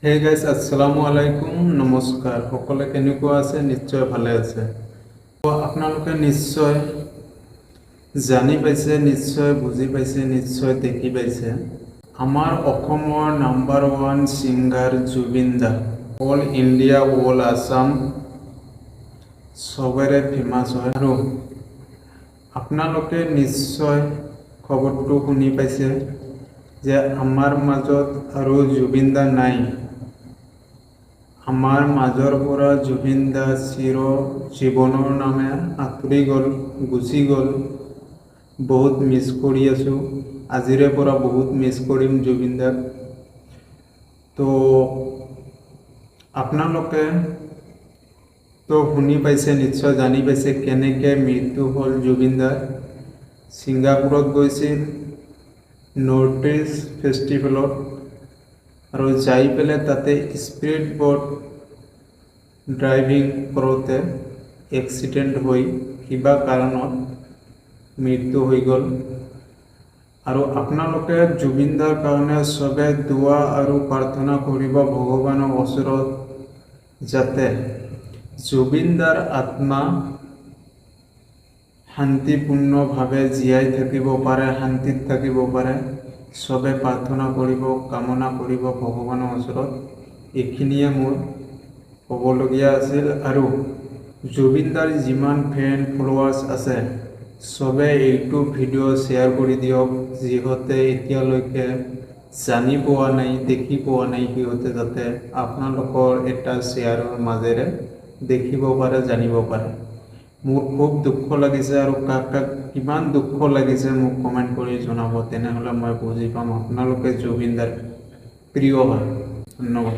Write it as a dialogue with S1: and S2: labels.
S1: Hey guys, আসসালামু আলাইকুম, নমস্কাৰ। সকলে কেনেকুৱা আছে? নিশ্চয় ভালে আছে। তো আপোনালোকে নিশ্চয় জানি পাইছে, নিশ্চয় বুজি পাইছে, নিশ্চয় দেখি পাইছে, আমাৰ অসমৰ নাম্বাৰ 1 ছিংগাৰ জুবিন দা অল ইণ্ডিয়া অল আসাম চবৰে ফেমাছ হয়। আৰু আপোনালোকে নিশ্চয় খবৰটো শুনি পাইছে যে আমাৰ মাজত আৰু জুবিন দা নাই। আমাৰ মাজৰ পৰা জুবিন দা চিৰ জীৱনৰ নামে আঁতৰি গ'ল, গুচি গ'ল। বহুত মিছ কৰি আছোঁ, আজিৰে পৰা বহুত মিছ কৰিম জুবিন দাক। তো আপোনালোকে তো শুনি পাইছে, নিশ্চয় জানি পাইছে কেনেকৈ মৃত্যু হ'ল জুবিন দাৰ। ছিংগাপুৰত গৈছিল নৰ্থ ইষ্ট ফেষ্টিভেলত, আৰু যাই পেলাই তাতে স্পীড বোট ড্ৰাইভিং কৰোঁতে এক্সিডেণ্ট হৈ কিবা কাৰণত মৃত্যু হৈ গ'ল। আৰু আপোনালোকে জুবিন দাৰ কাৰণে চবে দোৱা আৰু প্ৰাৰ্থনা কৰিব ভগৱানৰ ওচৰত, যাতে জুবিন দাৰ আত্মা শান্তিপূৰ্ণভাৱে জীয়াই থাকিব পাৰে, শান্তিত থাকিব পাৰে। চবে প্ৰাৰ্থনা কৰিব, কামনা কৰিব ভগৱানৰ ওচৰত। এইখিনিয়ে মোৰ ক'বলগীয়া আছিল। আৰু জুবিন দাৰ যিমান ফেন ফলোৱাৰ্ছ আছে, চবে এইটো ভিডিঅ' শ্বেয়াৰ কৰি দিয়ক। যিহঁতে এতিয়ালৈকে জানি পোৱা নাই, দেখি পোৱা নাই, সিহঁতে যাতে আপোনালোকৰ এটা শ্বেয়াৰৰ মাজেৰে দেখিব পাৰে, জানিব পাৰে। মোৰ খুব দুখ লাগিছে, আৰু কাক কাক কিমান দুখ লাগিছে মোক কমেণ্ট কৰি জনাব, তেনেহ'লে মই বুজি পাম আপোনালোকে জুবিন দাৰ প্ৰিয় হয়। ধন্যবাদ।